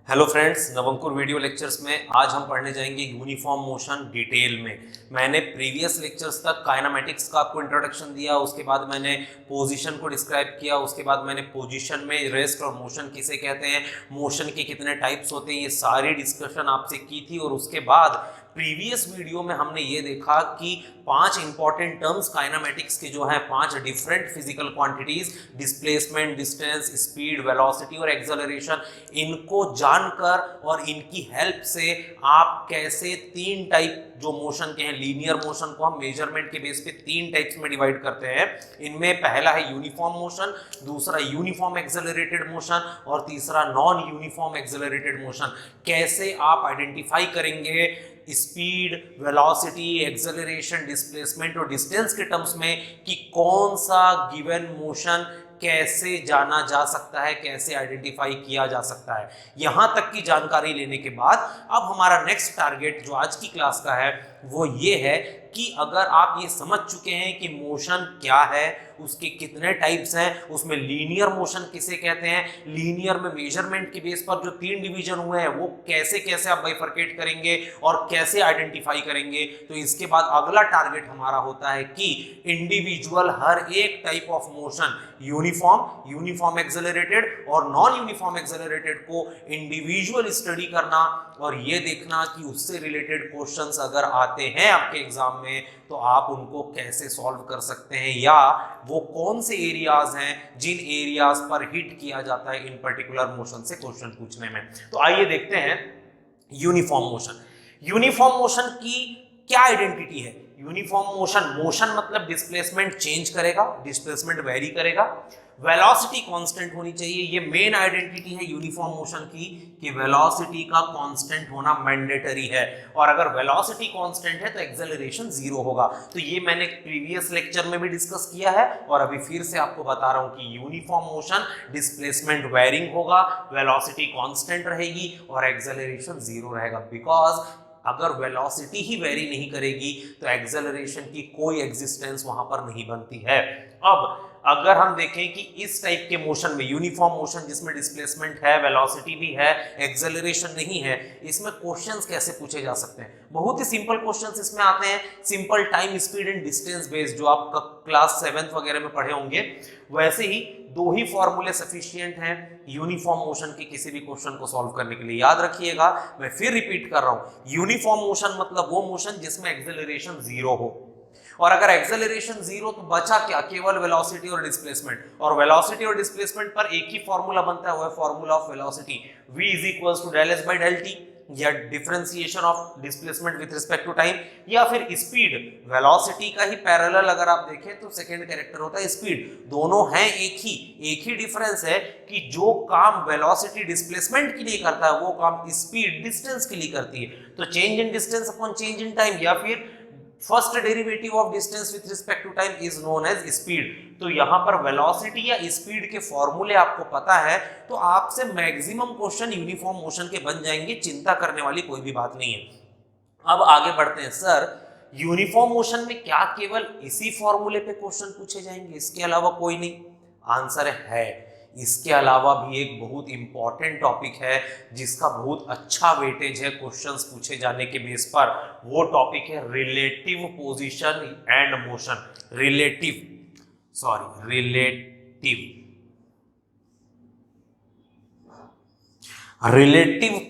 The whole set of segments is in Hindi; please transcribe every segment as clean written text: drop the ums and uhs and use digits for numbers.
हेलो फ्रेंड्स, नवंकुर वीडियो लेक्चर्स में आज हम पढ़ने जाएंगे यूनिफॉर्म मोशन डिटेल में। मैंने प्रीवियस लेक्चर्स तक काइनेमेटिक्स का आपको इंट्रोडक्शन दिया, उसके बाद मैंने पोजीशन को डिस्क्राइब किया, उसके बाद मैंने पोजीशन में रेस्ट और मोशन किसे कहते हैं, मोशन के कितने टाइप्स होते हैं, ये सारी डिस्कशन आपसे की थी। और उसके बाद प्रीवियस वीडियो में हमने ये देखा कि 5 इंपॉर्टेंट टर्म्स काइनेमेटिक्स के जो हैं, 5 different physical quantities, displacement, distance, speed, velocity और एक्सेलरेशन, इनको जानकर और इनकी हेल्प से आप कैसे 3 टाइप जो मोशन के हैं, लीनियर मोशन को हम मेजरमेंट के बेस पे 3 टाइप्स में डिवाइड करते हैं। इनमें पहला है यूनिफॉर्म मोशन, दूसरा यूनिफॉर्म एक्सेलरेटेड मोशन और तीसरा नॉन यूनिफॉर्म एक्सेलरेटेड मोशन। कैसे आप आइडेंटिफाई करेंगे स्पीड, वेलोसिटी, एक्सेलरेशन, डिस्प्लेसमेंट और डिस्टेंस के टर्म्स में कि कौन सा गिवन मोशन कैसे जाना जा सकता है, कैसे आइडेंटिफाई किया जा सकता है। यहां तक की जानकारी लेने के बाद अब हमारा नेक्स्ट टारगेट जो आज की क्लास का है वो ये है कि अगर आप ये समझ चुके हैं कि मोशन क्या है, उसके कितने टाइप्स हैं, उसमें लीनियर मोशन किसे कहते हैं, लीनियर में मेजरमेंट के बेस पर जो 3 डिवीजन हुए हैं वो कैसे कैसे आप बाइफरकेट करेंगे और कैसे आइडेंटिफाई करेंगे, तो इसके बाद अगला टारगेट हमारा होता है कि इंडिविजुअल हर एक type of motion, uniform, uniform accelerated और नॉन यूनिफॉर्म एक्सेलरेटेड को इंडिविजुअल स्टडी करना और ये देखना कि उससे रिलेटेड क्वेश्चंस अगर आते हैं आपके एग्जाम में तो आप उनको कैसे सॉल्व कर सकते हैं, या वो कौन से एरियाज हैं जिन एरियाज पर हिट किया जाता है इन पर्टिकुलर मोशन से क्वेश्चन पूछने में। तो आइए देखते हैं यूनिफॉर्म मोशन। यूनिफॉर्म मोशन की क्या आइडेंटिटी है? यूनिफॉर्म मोशन, मोशन मतलब डिस्प्लेसमेंट चेंज करेगा, डिस्प्लेसमेंट वेरी करेगा, वेलोसिटी कांस्टेंट होनी चाहिए। ये मेन आइडेंटिटी है यूनिफॉर्म मोशन की कि वेलोसिटी का कांस्टेंट होना मैंडेटरी है, और अगर वेलोसिटी कांस्टेंट है तो एक्सेलरेशन 0 होगा। तो ये मैंने प्रीवियस लेक्चर में भी डिस्कस किया है और अभी फिर से आपको बता रहा हूं कि यूनिफॉर्म मोशन डिस्प्लेसमेंट वेरिंग होगा, वेलोसिटी कांस्टेंट रहेगी और एक्सेलरेशन 0 रहेगा। बिकॉज अगर वेलोसिटी ही वेरी नहीं करेगी तो एक्सेलरेशन की कोई एग्जिस्टेंस वहां पर नहीं बनती है। अब अगर हम देखें कि इस टाइप के मोशन में, यूनिफॉर्म मोशन जिसमें डिस्प्लेसमेंट है, वेलोसिटी भी है, एक्सेलरेशन नहीं है, इसमें क्वेश्चंस कैसे पूछे जा सकते हैं? बहुत ही सिंपल क्वेश्चंस इसमें आते हैं, simple time, speed and distance based, जो आप क्लास 7th वगैरह में पढ़े होंगे। वैसे ही 2 ही फॉर्मूले सफिशिएंट हैं यूनिफॉर्म मोशन के किसी भी क्वेश्चन को सॉल्व करने के लिए। याद रखिएगा, मैं फिर रिपीट कर रहा हूं, यूनिफॉर्म मोशन मतलब वो मोशन जिसमें एक्सेलरेशन 0 हो, और अगर एक्सेलरेशन 0 तो बचा क्या? केवल वेलोसिटी और डिस्प्लेसमेंट, और वेलोसिटी और डिस्प्लेसमेंट पर एक ही फॉर्मूला बनता है, वो है formula of velocity, v = del s by del t, या differentiation of displacement with respect to time, या फिर स्पीड। वेलोसिटी का ही पैरेलल अगर आप देखें तो सेकंड कैरेक्टर होता है स्पीड। दोनों हैं एक ही डिफरेंस है कि जो काम वेलोसिटी डिस्प्लेसमेंट के लिए करता है वो काम स्पीड डिस्टेंस के लिए करती है। तो change in distance upon change in time, या फिर first derivative of distance with respect to time is known as speed. तो यहां पर वेलोसिटी या स्पीड के फॉर्मूले आपको पता है तो आपसे मैक्सिमम क्वेश्चन यूनिफॉर्म मोशन के बन जाएंगे, चिंता करने वाली कोई भी बात नहीं है। अब आगे बढ़ते हैं। सर, यूनिफॉर्म मोशन में क्या केवल इसी फॉर्मूले पे क्वेश्चन पूछे जाएंगे, इसके अलावा कोई नहीं? आंसर है इसके अलावा भी एक बहुत इंपॉर्टेंट टॉपिक है जिसका बहुत अच्छा वेटेज है क्वेश्चंस पूछे जाने के बेस पर। वो टॉपिक है relative position and motion. Relative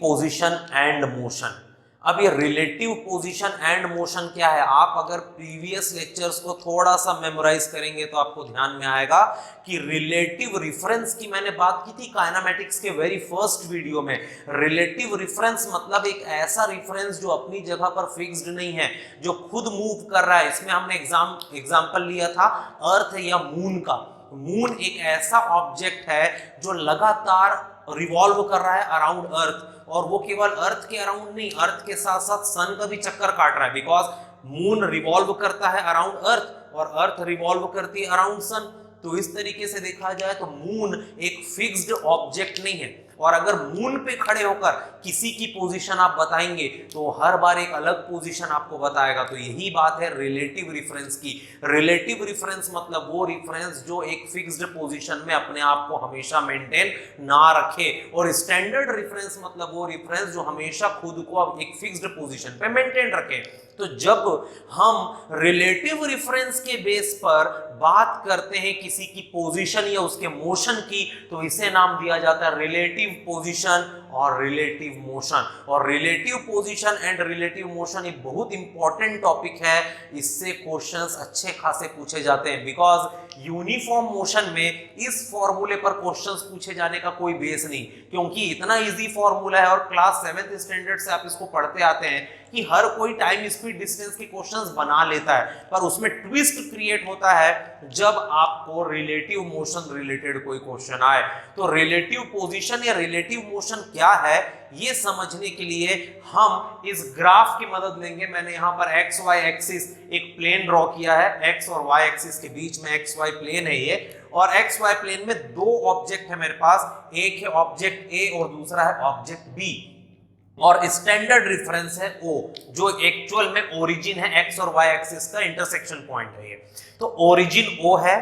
position and motion. अब ये रिलेटिव पोजीशन एंड मोशन क्या है? आप अगर प्रीवियस लेक्चर्स को थोड़ा सा मेमोराइज करेंगे तो आपको ध्यान में आएगा कि रिलेटिव रेफरेंस की मैंने बात की थी काइनेमेटिक्स के वेरी फर्स्ट वीडियो में। रिलेटिव रेफरेंस मतलब एक ऐसा रेफरेंस जो अपनी जगह पर फिक्स्ड नहीं है, जो खुद मूव कर रहा है। इसमें हमने एग्जांपल लिया था अर्थ या मून का। मून एक ऐसा ऑब्जेक्ट है जो लगातार रिवॉल्व कर रहा है अराउंड अर्थ, और वो केवल अर्थ के अराउंड नहीं, अर्थ के साथ साथ सन का भी चक्कर काट रहा है। बिकॉज मून रिवॉल्व करता है अराउंड अर्थ और अर्थ रिवॉल्व करती है अराउंड सन। तो इस तरीके से देखा जाए तो मून एक फिक्स्ड ऑब्जेक्ट नहीं है। और अगर मून पे खड़े होकर किसी की पोजीशन आप बताएंगे तो हर बार एक अलग पोजीशन आपको बताएगा। तो यही बात है रिलेटिव रेफरेंस की। रिलेटिव रेफरेंस मतलब वो रेफरेंस जो एक फिक्स्ड पोजीशन में अपने आप को हमेशा मेंटेन ना रखे, और स्टैंडर्ड रेफरेंस मतलब वो रेफरेंस जो हमेशा खुद को एक फिक्स्ड पोजीशन पे मेंटेन रखे। तो जब हम रिलेटिव रेफरेंस के बेस पर बात करते हैं किसी की पोजीशन या उसके मोशन की, तो इसे नाम दिया जाता है रिलेटिव पोजीशन और रिलेटिव मोशन। और relative position and relative motion एक बहुत इंपॉर्टेंट टॉपिक है, इससे क्वेश्चंस अच्छे खासे पूछे जाते हैं। बिकॉज यूनिफॉर्म मोशन में इस फॉर्मूले पर क्वेश्चंस पूछे जाने का कोई बेस नहीं, क्योंकि इतना इजी फॉर्मूला है और क्लास 7th स्टैंडर्ड से आप इसको पढ़ते आते हैं कि हर कोई टाइम स्पीड डिस्टेंस के क्वेश्चंस बना लेता है, पर उसमें ट्विस्ट क्रिएट होता है जब आपको रिलेटिव मोशन रिलेटेड कोई क्वेश्चन आए। तो रिलेटिव पोजीशन या रिलेटिव मोशन क्या है ये समझने के लिए हम इस ग्राफ की मदद लेंगे। मैंने यहाँ पर एक्स वाई एक्सिस एक प्लेन ड्रॉ किया है, एक्स और वाई एक्सिस के बीच में एक्स वाई प्लेन है ये, और एक्स वाई प्लेन में दो ऑब्जेक्ट है मेरे पास, एक है ऑब्जेक्ट ए और दूसरा है ऑब्जेक्ट बी, और स्टैंडर्ड रेफरेंस है O, जो एक्चुअल में ओरिजिन है एक्स और वाई एक्सिस का इंटरसेक्शन पॉइंट है ये। तो ओरिजिन O है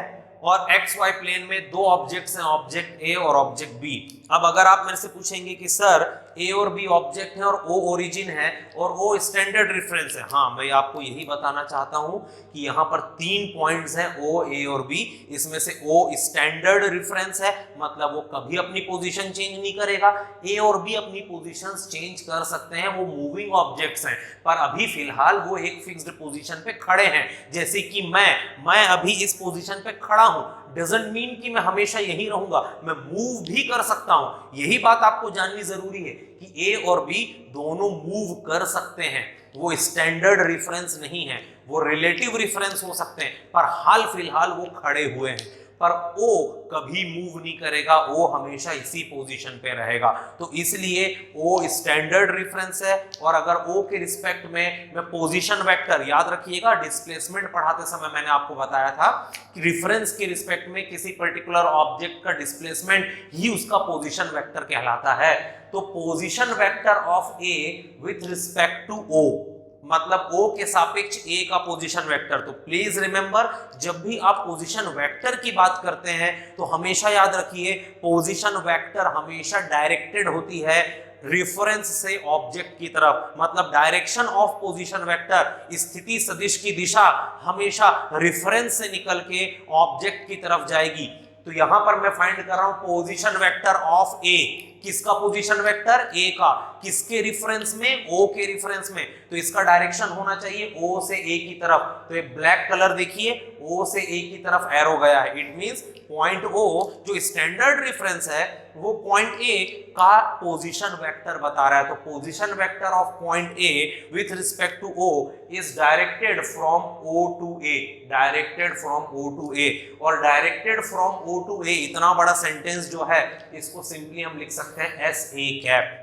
और एक्स वाई प्लेन में दो ऑब्जेक्ट्स हैं, ऑब्जेक्ट ए और ऑब्जेक्ट बी। अब अगर आप मेरे से पूछेंगे कि सर ए और बी ऑब्जेक्ट है और ओ ओरिजिन है और ओ स्टैंडर्ड रेफरेंस है, हाँ मैं आपको यही बताना चाहता हूं कि यहाँ पर 3 पॉइंट्स हैं ओ, ए और बी। इसमें से ओ स्टैंडर्ड रेफरेंस है, मतलब वो कभी अपनी पोजीशन चेंज नहीं करेगा। ए और बी अपनी पोजीशंस चेंज कर सकते हैं, वो मूविंग ऑब्जेक्ट्स हैं, पर अभी फिलहाल वो एक फिक्स्ड पोजीशन पे खड़े हैं। जैसे कि मैं अभी इस पोजीशन पे खड़ा हूं, डजंट मीन कि मैं हमेशा यही रहूंगा, मैं मूव भी कर सकता हूं। यही बात आपको जाननी जरूरी है कि ए और बी दोनों मूव कर सकते हैं, वो स्टैंडर्ड रेफरेंस नहीं है, वो रिलेटिव रेफरेंस हो सकते हैं, पर हाल फिलहाल वो खड़े हुए हैं। पर ओ कभी मूव नहीं करेगा, ओ हमेशा इसी पोजीशन पे रहेगा। तो इसलिए ओ स्टैंडर्ड रेफरेंस है। और अगर ओ के रिस्पेक्ट में मैं पोजीशन वेक्टर, याद रखिएगा डिस्प्लेसमेंट पढ़ाते समय मैंने आपको बताया था कि रेफरेंस के रिस्पेक्ट में किसी पर्टिकुलर ऑब्जेक्ट का डिस्प्लेसमेंट ही उसका पोजीशन वेक्टर कहलाता है। तो position vector of A with respect to O मतलब O के सापेक्ष A का पोजीशन वेक्टर। तो प्लीज रिमेंबर, जब भी आप पोजीशन वेक्टर की बात करते हैं तो हमेशा याद रखिए पोजीशन वेक्टर हमेशा डायरेक्टेड होती है रेफरेंस से ऑब्जेक्ट की तरफ, मतलब डायरेक्शन ऑफ पोजीशन वेक्टर, स्थिति सदिश की दिशा हमेशा रेफरेंस से निकल के ऑब्जेक्ट की तरफ जाएगी। तो यहां पर मैं फाइंड कर रहा हूं पोजीशन वेक्टर ऑफ ए, किसका पोजीशन वेक्टर ए का, किसके रिफरेंस में, ओ के रिफरेंस में। तो इसका डायरेक्शन होना चाहिए ओ से ए की तरफ। तो ये ब्लैक कलर देखिए, ओ से ए की तरफ एरो गया है, इट मींस पॉइंट ओ जो स्टैंडर्ड रेफरेंस है वो पॉइंट ए का पोजीशन वेक्टर बता रहा है। तो position vector of point A with respect to O is directed from O to A, directed from O to A. और directed from O to A इतना बड़ा सेंटेंस जो है इसको सिंपली हम लिख सकते हैं एस ए कैप।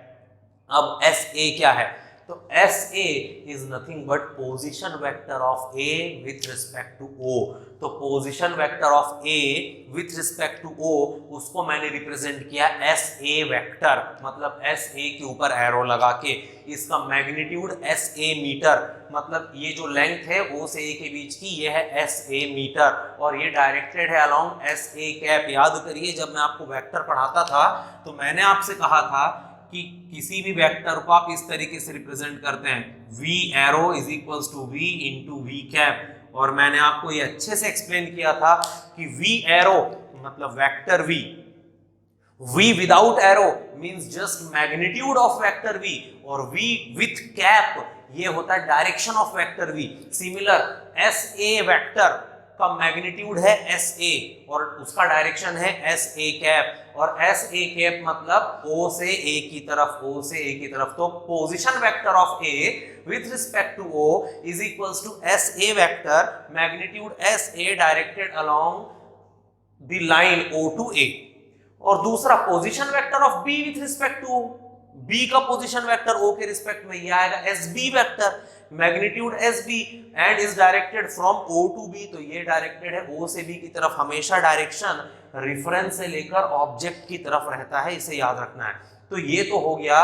अब एस ए क्या है? तो S A is nothing but position vector of A with respect to O. तो position vector of A with respect to O उसको मैंने रिप्रेजेंट किया एस ए वेक्टर, मतलब एस ए के ऊपर एरो लगा के। इसका मैग्नीट्यूड एस ए मीटर, मतलब ये जो लेंथ है ओ से ए के बीच की ये है एस ए मीटर, और ये डायरेक्टेड है अलोंग एस ए कैप। याद करिए जब मैं आपको वेक्टर पढ़ाता था तो मैंने आपसे कहा था कि किसी भी वेक्टर को आप इस तरीके से रिप्रेजेंट करते हैं, v arrow is equals to v into v cap. और मैंने आपको ये अच्छे से एक्सप्लेन किया था कि v एरो मतलब vector v, v without arrow means just magnitude of vector v, और v विथ कैप ये होता है direction of vector v। Similar S A vector का मैग्नीट्यूड है एस ए और उसका डायरेक्शन है एस ए कैप, और एस ए कैप मतलब ओ से ए की तरफ, ओ से ए की तरफ। तो position vector of A with respect to O is equals to S A vector magnitude S A directed along the line O to A. और दूसरा position vector of B with respect to O, B का पोजीशन वेक्टर ओ के रिस्पेक्ट में ये आएगा S B vector magnitude S B and is directed from O to B. तो ये डायरेक्टेड है ओ से बी की तरफ, हमेशा डायरेक्शन रेफरेंस से लेकर ऑब्जेक्ट की तरफ रहता है, इसे याद रखना है। तो ये तो हो गया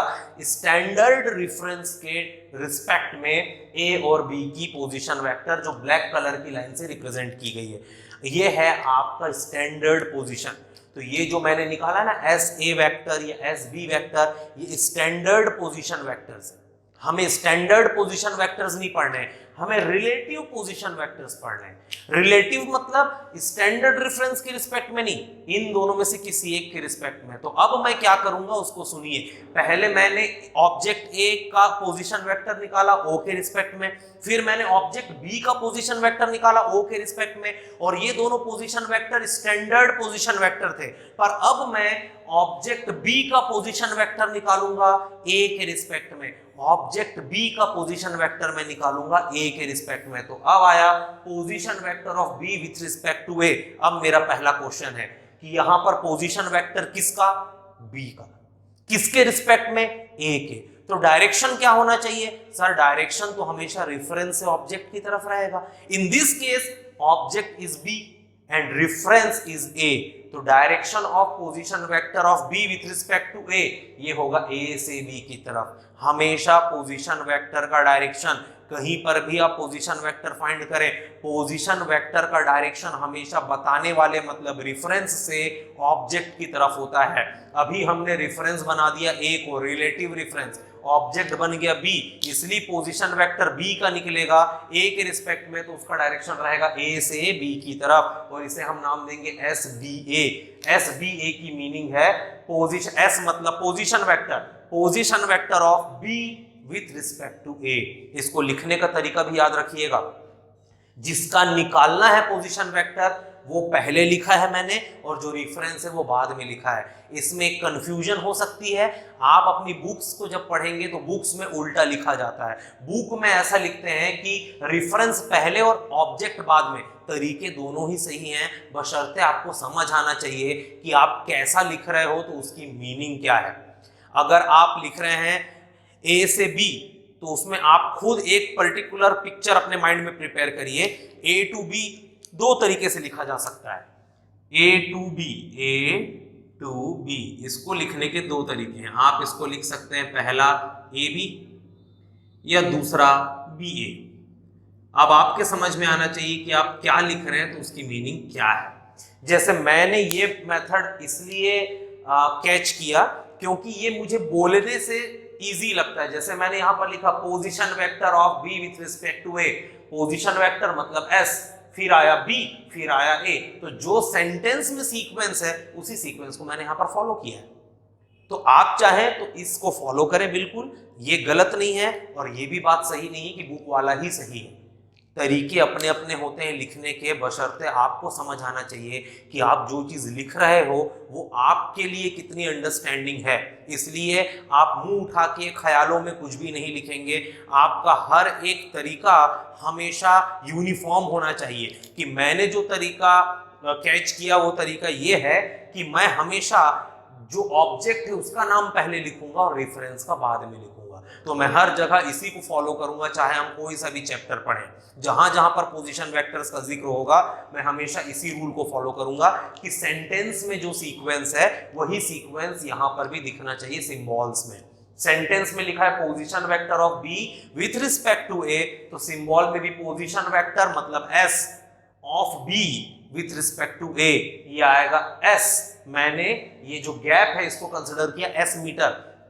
स्टैंडर्ड रेफरेंस के रिस्पेक्ट में ए और बी की पोजीशन वेक्टर जो ब्लैक कलर की लाइन से रिप्रेजेंट की गई है, ये है आपका स्टैंडर्ड पोजीशन। तो ये जो मैंने निकाला ना एस ए वेक्टर या एस बी वेक्टर, ये स्टैंडर्ड पोजीशन वेक्टर्स है। हमें स्टैंडर्ड पोजीशन वेक्टर्स नहीं पढ़ने, हमें रिलेटिव पोजीशन वेक्टर्स पढ़ने हैं। रिलेटिव मतलब स्टैंडर्ड रेफरेंस के रिस्पेक्ट में नहीं, इन दोनों में से किसी एक के रिस्पेक्ट में। तो अब मैं क्या करूंगा उसको सुनिए। पहले मैंने ऑब्जेक्ट ए का पोजीशन वेक्टर निकाला ओ के रिस्पेक्ट में, फिर मैंने ऑब्जेक्ट बी का पोजीशन वेक्टर निकाला ओ के रिस्पेक्ट में, और ये दोनों position vector standard position vector थे। पर अब मैं ऑब्जेक्ट बी का पोजीशन वेक्टर निकालूंगा ए के रिस्पेक्ट में, ऑब्जेक्ट बी का पोजीशन वेक्टर मैं निकालूंगा ए के रिस्पेक्ट में। तो अब आया position vector of B with respect to A. अब मेरा पहला क्वेश्चन है कि यहां पर पोजीशन वेक्टर किसका, बी का, किसके रिस्पेक्ट में, ए के। तो डायरेक्शन क्या होना चाहिए सर, डायरेक्शन तो हमेशा रेफरेंस से ऑब्जेक्ट की तरफ रहेगा। In this case object is B and reference is A, तो direction of position vector of B with respect to A ये होगा ए से बी की तरफ। हमेशा पोजीशन वेक्टर का डायरेक्शन, कहीं पर भी आप पोजीशन वेक्टर फाइंड करें, पोजीशन वेक्टर का डायरेक्शन हमेशा बताने वाले मतलब रेफरेंस से ऑब्जेक्ट की तरफ होता है। अभी हमने रेफरेंस बना दिया ए को, रिलेटिव रेफरेंस, ऑब्जेक्ट बन गया बी, इसलिए पोजीशन वेक्टर बी का निकलेगा ए के रिस्पेक्ट में, तो उसका डायरेक्शन रहेगा ए से बी की तरफ, और इसे हम नाम देंगे S B A. S B A की मीनिंग है पोजीशन, एस मतलब position vector, position vector of B with respect to A. इसको लिखने का तरीका भी याद रखिएगा, जिसका निकालना है पोजीशन वेक्टर वो पहले लिखा है मैंने, और जो रेफरेंस है वो बाद में लिखा है। इसमें एक कंफ्यूजन हो सकती है, आप अपनी बुक्स को जब पढ़ेंगे तो बुक्स में उल्टा लिखा जाता है। बुक में ऐसा लिखते हैं कि रेफरेंस पहले और ऑब्जेक्ट बाद में। तरीके दोनों ही सही हैं, बशर्ते आपको समझ आना चाहिए कि आप कैसा लिख रहे हो, तो उसकी मीनिंग क्या है। अगर आप लिख रहे हैं ए से बी, तो उसमें आप खुद एक पर्टिकुलर पिक्चर अपने माइंड में प्रिपेयर करिए। ए टू बी दो तरीके से लिखा जा सकता है, A to B, A to B, इसको लिखने के दो तरीके हैं। आप इसको लिख सकते हैं पहला ए बी या दूसरा बी ए। अब आपके समझ में आना चाहिए कि आप क्या लिख रहे हैं, तो उसकी मीनिंग क्या है। जैसे मैंने ये मेथड इसलिए कैच किया क्योंकि ये मुझे बोलने से इजी लगता है। जैसे मैंने यहां पर लिखा position vector of B with respect to A, position vector मतलब एस, फिर आया बी, फिर आया ए, तो जो सेंटेंस में सीक्वेंस है उसी सीक्वेंस को मैंने यहां पर फॉलो किया है। तो आप चाहें तो इसको फॉलो करें, बिल्कुल ये गलत नहीं है, और ये भी बात सही नहीं है कि बुक वाला ही सही है। तरीके अपने अपने होते हैं लिखने के, बशर्ते आपको समझ आना चाहिए कि आप जो चीज लिख रहे हो वो आपके लिए कितनी अंडरस्टैंडिंग है। इसलिए आप मुंह उठा के ख्यालों में कुछ भी नहीं लिखेंगे। आपका हर एक तरीका हमेशा यूनिफॉर्म होना चाहिए। कि मैंने जो तरीका कैच किया वो तरीका ये है कि मैं हमेशा जो ऑब्जेक्ट है उसका नाम पहले लिखूंगा और रेफरेंस का बाद में लिखूंगा। तो मैं हर जगह इसी को फॉलो करूंगा, चाहे हम कोई सा भी चैप्टर पढ़ें। जहां जहां पर पोजीशन वेक्टर्स का जिक्र होगा मैं हमेशा इसी रूल को फॉलो करूंगा कि सेंटेंस में जो सीक्वेंस है वही सीक्वेंस यहां पर भी दिखना चाहिए सिंबल्स में। सेंटेंस में लिखा है position vector of B with respect to A, तो सिंबल में भी पोजीशन वेक्टर मतलब S of B with respect to A, ये आएगा एस। मैंने ये जो गैप है इसको कंसिडर किया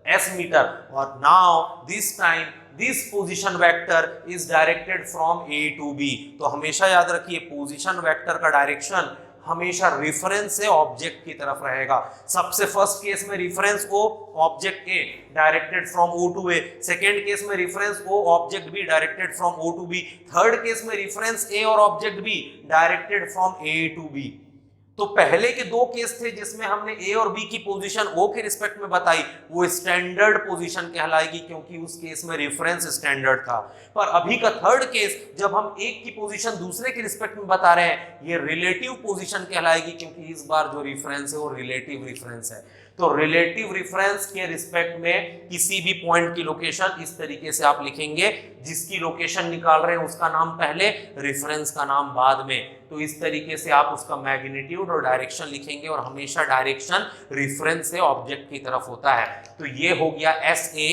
एस मीटर, और now this time this position vector is directed from A to B. तो हमेशा याद रखिए पोजीशन वेक्टर का डायरेक्शन हमेशा रेफरेंस से ऑब्जेक्ट की तरफ रहेगा। सबसे फर्स्ट केस में reference O, object A, directed from O to A. Second case में reference O, object B, directed from O to B. Third case में रेफरेंस ए और object B, directed from A to B. तो पहले के दो केस थे जिसमें हमने ए और बी की पोजीशन ओ के रिस्पेक्ट में बताई, वो स्टैंडर्ड पोजीशन कहलाएगी क्योंकि उस केस में रेफरेंस स्टैंडर्ड था। पर अभी का थर्ड केस जब हम एक की पोजीशन दूसरे के रिस्पेक्ट में बता रहे हैं, ये रिलेटिव पोजीशन कहलाएगी क्योंकि इस बार जो रेफरेंस है वो रिलेटिव रेफरेंस है। तो रिलेटिव रेफरेंस के रिस्पेक्ट में किसी भी पॉइंट की लोकेशन इस तरीके से आप लिखेंगे, जिसकी लोकेशन निकाल रहे हैं उसका नाम पहले, रेफरेंस का नाम बाद में। तो इस तरीके से आप उसका मैग्नीट्यूड और डायरेक्शन लिखेंगे, और हमेशा डायरेक्शन रेफरेंस से ऑब्जेक्ट की तरफ होता है। तो ये हो गया एस ए,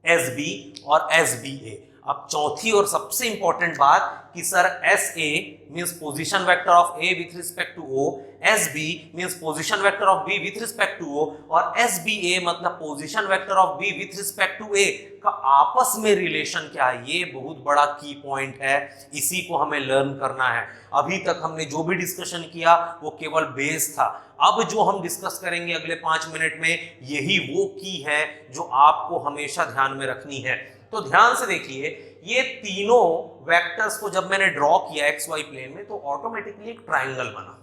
एस बी और एस बी ए। अब चौथी और सबसे इंपॉर्टेंट बात कि sir S A means position vector of A with respect to O, S B means position vector of B with respect to O, और एस बी ए मतलब position vector of B with respect to A का आपस में रिलेशन क्या है। ये बहुत बड़ा की पॉइंट है, इसी को हमें लर्न करना है। अभी तक हमने जो भी डिस्कशन किया वो केवल बेस था। अब जो हम डिस्कस करेंगे अगले 5 मिनट में, यही वो की है जो आपको हमेशा ध्यान में रखनी है। तो ध्यान से देखिए, ये तीनों वेक्टर्स को जब मैंने ड्रॉ किया एक्स वाई प्लेन में, तो ऑटोमेटिकली एक ट्राइंगल बना,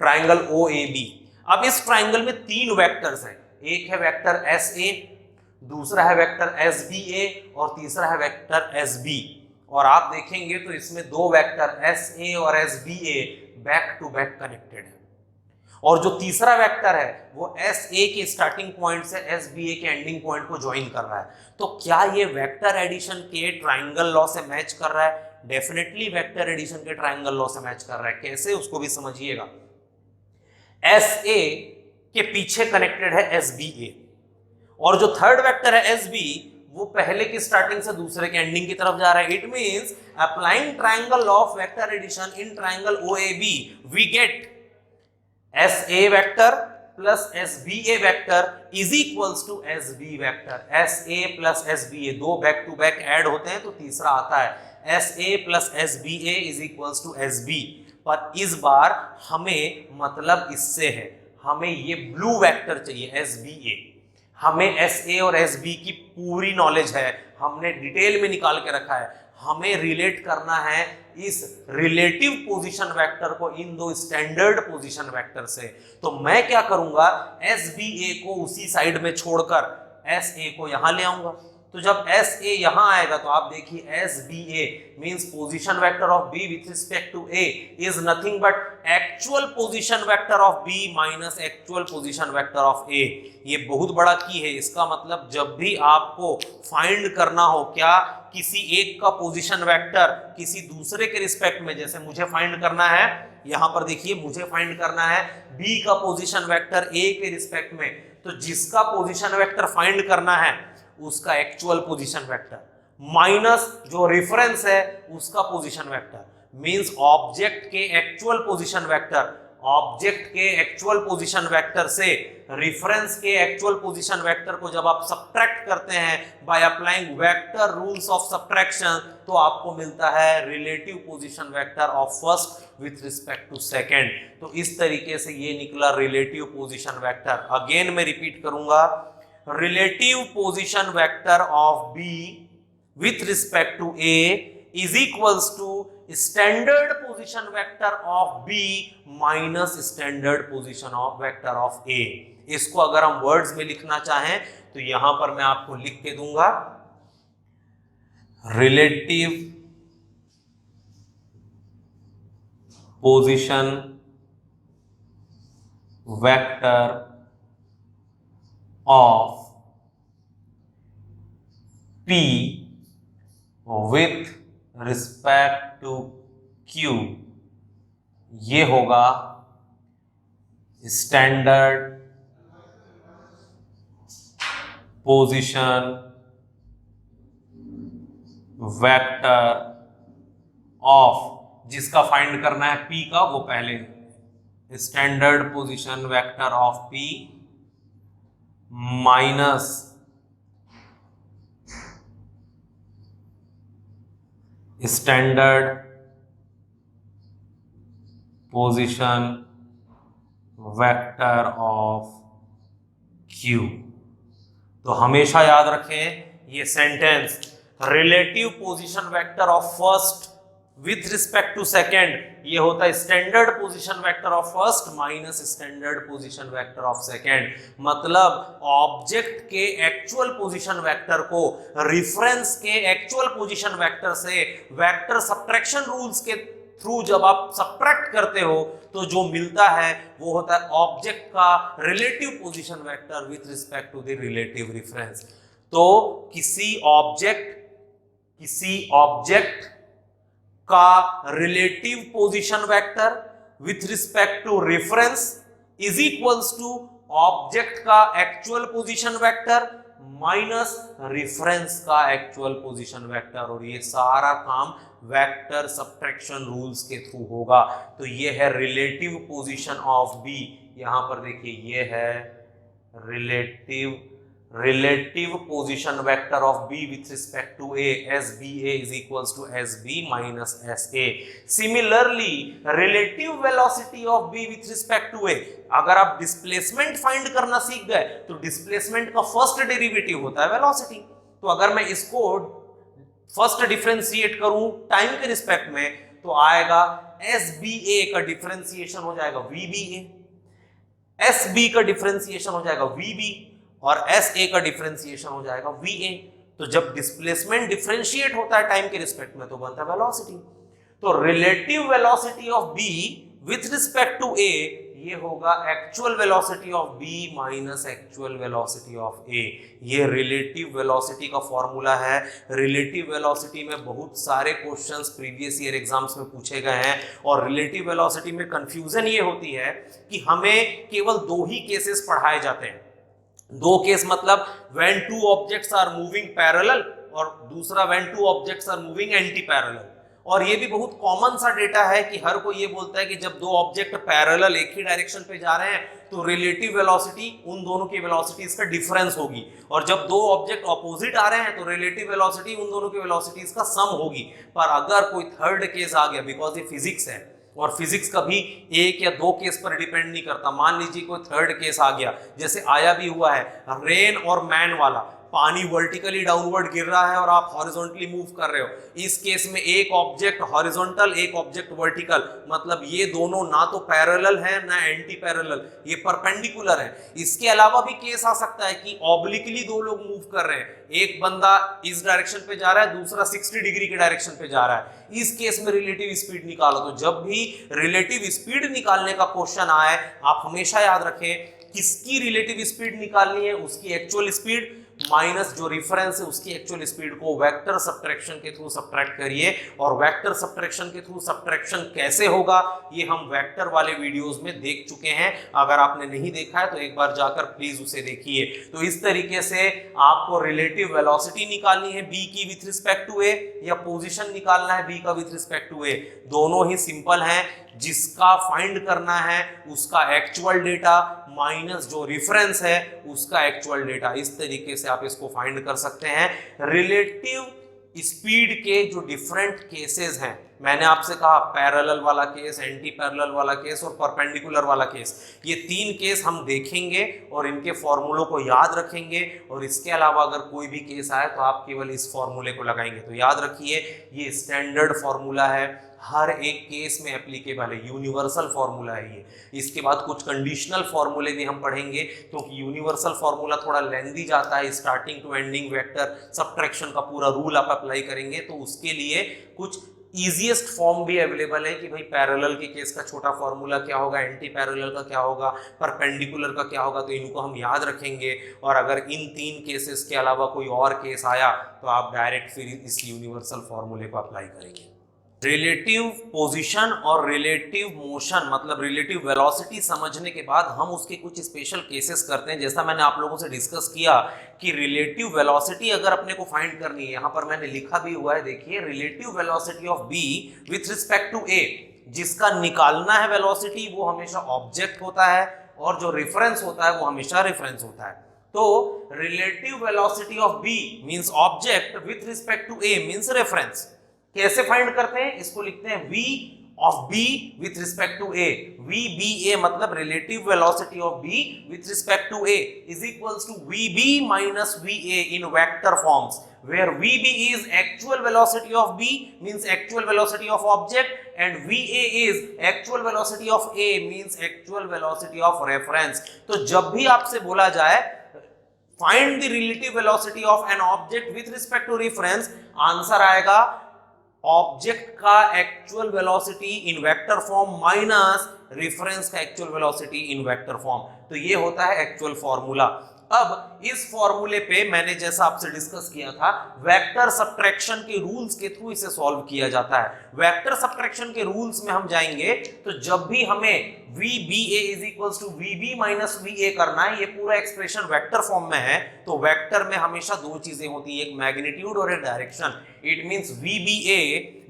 ट्राइंगल ओ ए बी। अब इस ट्राइंगल में 3 वेक्टर्स हैं, एक है वेक्टर एस ए, दूसरा है वेक्टर एस बी ए, और तीसरा है वेक्टर एस बी। और आप देखेंगे तो इसमें 2 वेक्टर एस ए और S B A back to back connected है, और जो तीसरा वेक्टर है वो एस ए के स्टार्टिंग पॉइंट से एस बी ए के एंडिंग पॉइंट को ज्वाइन कर रहा है। तो क्या ये वेक्टर एडिशन के ट्राइंगल लॉ से मैच कर रहा है? डेफिनेटली वेक्टर एडिशन के ट्राइंगल लॉ से मैच कर रहा है। कैसे, उसको भी समझिएगा। एस ए के पीछे कनेक्टेड है एस बी ए, और जो थर्ड वेक्टर है एस बी, वो पहले की स्टार्टिंग से दूसरे के एंडिंग की तरफ जा रहा है। It means applying triangle law of vector addition in triangle O A B, we get S A vector plus S B A vector is equals to S B vector. S A plus S B A, 2 back to back add होते हैं तो तीसरा आता है। S A plus S B A is equals to S B. पर इस बार हमें मतलब इससे है, हमें ये ब्लू वेक्टर चाहिए एस बी ए। हमें एस ए और एस बी की पूरी नॉलेज है, हमने डिटेल में निकाल के रखा है। हमें रिलेट करना है इस रिलेटिव पोजीशन वेक्टर को इन 2 स्टैंडर्ड पोजीशन वेक्टर से। तो मैं क्या करूंगा, एस बी ए को उसी साइड में छोड़कर एस ए को यहां ले आऊंगा। तो जब एस ए यहां आएगा तो आप देखिए S B A means position vector of B with respect to A is nothing but actual position vector of B minus actual position vector of A. ये बहुत बड़ा की है। इसका मतलब जब भी आपको फाइंड करना हो क्या, किसी एक का पोजीशन वेक्टर किसी दूसरे के रिस्पेक्ट में, जैसे मुझे फाइंड करना है, यहां पर देखिए मुझे फाइंड करना है बी का पोजीशन वेक्टर ए के रिस्पेक्ट में, तो जिसका पोजीशन वेक्टर फाइंड करना है उसका एक्चुअल पोजीशन वेक्टर माइनस जो रेफरेंस है उसका पोजीशन वेक्टर, मींस ऑब्जेक्ट के एक्चुअल पोजीशन वेक्टर, ऑब्जेक्ट के एक्चुअल पोजीशन वेक्टर से रेफरेंस के एक्चुअल पोजीशन वेक्टर को जब आप सब्ट्रैक्ट करते हैं by applying vector rules of subtraction, तो आपको मिलता है relative position vector of first with respect to second. तो इस तरीके से ये निकला रिलेटिव पोजीशन वेक्टर। अगेन मैं रिपीट करूंगा, relative position vector of B with respect to A is equals to standard position vector of B minus standard position of vector of A। इसको अगर हम वर्ड्स में लिखना चाहें तो यहां पर मैं आपको लिख के दूंगा, relative position vector of P with respect to Q, ये होगा स्टैंडर्ड पोजीशन वेक्टर ऑफ, जिसका फाइंड करना है P का वो पहले, standard position vector of P minus standard position vector of Q। तो हमेशा याद रखें ये sentence, relative position vector of first with respect to second, ये होता है standard position vector of first minus standard position vector of second. मतलब ऑब्जेक्ट के एक्चुअल पोजीशन वेक्टर को रेफरेंस के एक्चुअल पोजीशन वेक्टर से वेक्टर सब्ट्रैक्शन रूल्स के थ्रू जब आप सब्ट्रैक्ट करते हो तो जो मिलता है वो होता है ऑब्जेक्ट का relative position vector with respect to the relative reference. तो किसी ऑब्जेक्ट का relative position vector with respect to reference is equals to object का actual position vector minus reference का एक्चुअल पोजीशन वेक्टर, और ये सारा काम वेक्टर सब्ट्रैक्शन रूल्स के थ्रू होगा। तो ये है रिलेटिव पोजीशन ऑफ बी। यहां पर देखिए ये है relative position vector of B with respect to A, S B A is equals to S B minus S A. Similarly relative velocity of B with respect to A, अगर आप डिस्प्लेसमेंट फाइंड करना सीख गए तो डिस्प्लेसमेंट का फर्स्ट डेरिवेटिव होता है वेलोसिटी। तो अगर मैं इसको फर्स्ट डिफरेंशिएट करूं टाइम के रिस्पेक्ट में तो आएगा एस बी ए का डिफरेंशिएशन हो जाएगा V B A, S B का डिफरेंशिएशन हो जाएगा वी बी, और एस ए का डिफरेंशिएशन हो जाएगा वी ए। तो जब डिस्प्लेसमेंट डिफरेंशिएट होता है टाइम के रिस्पेक्ट में तो बनता है वेलोसिटी। तो relative velocity of B with respect to A ये होगा actual velocity of B minus actual velocity of A. ये रिलेटिव वेलोसिटी का फॉर्मूला है। रिलेटिव वेलोसिटी में बहुत सारे क्वेश्चंस प्रीवियस ईयर एग्जाम्स में पूछे गए हैं, और रिलेटिव वेलोसिटी में कंफ्यूजन ये होती है कि हमें केवल दो ही केसेस पढ़ाए जाते हैं। दो केस मतलब when two objects are moving parallel, और दूसरा when two objects are moving anti parallel. और ये भी बहुत कॉमन सा डेटा है कि हर कोई ये बोलता है कि जब दो ऑब्जेक्ट पैरेलल एक ही डायरेक्शन पे जा रहे हैं तो रिलेटिव वेलोसिटी उन दोनों की वेलोसिटीज का डिफरेंस होगी, और जब दो ऑब्जेक्ट ऑपोजिट आ रहे हैं तो रिलेटिव वेलोसिटी उन दोनों की वेलोसिटीज का सम होगी। पर अगर कोई थर्ड केस आ गया, बिकॉज ये फिजिक्स है और फिजिक्स कभी एक या दो केस पर डिपेंड नहीं करता, मान लीजिए कोई थर्ड केस आ गया, जैसे आया भी हुआ है रेन और मैन वाला, पानी वर्टिकली डाउनवर्ड गिर रहा है और आप हॉरिजॉन्टली मूव कर रहे हो। इस केस में एक ऑब्जेक्ट हॉरिजॉन्टल एक ऑब्जेक्ट वर्टिकल, मतलब ये दोनों ना तो पैरेलल है ना एंटी पैरेलल, ये परपेंडिकुलर है। इसके अलावा भी केस आ सकता है कि ऑब्लिकली दो लोग मूव कर रहे हैं, एक बंदा इस डायरेक्शन पे जा रहा है दूसरा 60 डिग्री के डायरेक्शन पे जा रहा है। इस केस में रिलेटिव स्पीड निकालो। तो जब भी रिलेटिव स्पीड निकालने का क्वेश्चन आए आप हमेशा याद रखें किसकी रिलेटिव स्पीड निकालनी है, उसकी एक्चुअल स्पीड माइनस जो रेफरेंस है उसकी एक्चुअल स्पीड को वेक्टर सब्ट्रैक्शन के थ्रू सब्ट्रैक्ट करिए। और वेक्टर सब्ट्रैक्शन के थ्रू सब्ट्रैक्शन कैसे होगा ये हम वेक्टर वाले वीडियोस में देख चुके हैं। अगर आपने नहीं देखा है तो एक बार जाकर प्लीज उसे देखिए। तो इस तरीके से आपको रिलेटिव वेलोसिटी निकालनी है बी की विथ रिस्पेक्ट टू ए, या पोजीशन निकालना है बी का विथ रिस्पेक्ट टू ए। दोनों ही सिंपल हैं। जिसका फाइंड करना है उसका एक्चुअल डेटा माइनस जो रेफरेंस है उसका एक्चुअल डेटा, इस तरीके से आप इसको फाइंड कर सकते हैं। रिलेटिव स्पीड के जो डिफरेंट केसेस हैं, मैंने आपसे कहा पैरेलल वाला केस, एंटी पैरेलल वाला केस और परपेंडिकुलर वाला केस, ये तीन केस हम देखेंगे और इनके फॉर्मूलों को याद रखेंगे। और इसके अलावा अगर कोई भी केस आए तो आप केवल इस फॉर्मूले को लगाएंगे। तो याद रखिए ये स्टैंडर्ड फॉर्मूला है, हर एक केस में एप्लीकेबल है, यूनिवर्सल फॉर्मूला है ये। इसके बाद कुछ कंडीशनल फॉर्मूले भी हम पढ़ेंगे क्योंकि यूनिवर्सल फॉर्मूला थोड़ा लेंथी जाता है। Starting to ending vector subtraction का पूरा रूल आप अप्लाई करेंगे तो उसके लिए कुछ ईजीएस्ट फॉर्म भी अवेलेबल है कि भाई पैरेलल के केस का छोटा फॉर्मूला क्या होगा, एंटी पैरेलल का क्या होगा, परपेंडिकुलर का क्या होगा, तो इनको हम याद रखेंगे। और अगर इन तीन केसेस के अलावा कोई और केस आया तो आप डायरेक्ट फिर इस यूनिवर्सल फॉर्मूले को अप्लाई करेंगे। रिलेटिव पोजीशन और रिलेटिव मोशन मतलब रिलेटिव वेलोसिटी समझने के बाद हम उसके कुछ स्पेशल केसेस करते हैं। जैसा मैंने आप लोगों से डिस्कस किया कि रिलेटिव वेलोसिटी अगर अपने को फाइंड करनी है, यहां पर मैंने लिखा भी हुआ है, देखिए relative velocity of B with respect to A, जिसका निकालना है वेलोसिटी वो हमेशा ऑब्जेक्ट होता है और जो रेफरेंस होता है वो हमेशा रेफरेंस होता है। तो relative velocity of B means object with respect to A means reference. कैसे फाइंड करते हैं, इसको लिखते हैं v of b with respect to a। vba मतलब relative velocity of b with respect to a is equals to vb minus va in vector forms, where vb is actual velocity of b means actual velocity of object and va is actual velocity of a means actual velocity of reference। तो जब भी आपसे बोला जाए find the relative velocity of an object with respect to reference, answer आएगा ऑब्जेक्ट का actual velocity in vector form minus reference का actual velocity in vector form. तो ये होता है एक्चुअल फॉर्मूला। अब इस फॉर्मूले पे मैंने जैसा आपसे डिस्कस किया था, वेक्टर सबट्रैक्शन के रूल्स के थ्रू इसे सॉल्व किया जाता है। वेक्टर सबट्रैक्शन के रूल्स में हम जाएंगे तो जब भी हमें VBA is equals to VB minus VA करना है, ये पूरा एक्सप्रेशन वेक्टर फॉर्म में है, तो वेक्टर में हमेशा दो चीजें होती है, एक मैग्नीट्यूड और एक direction. It means VBA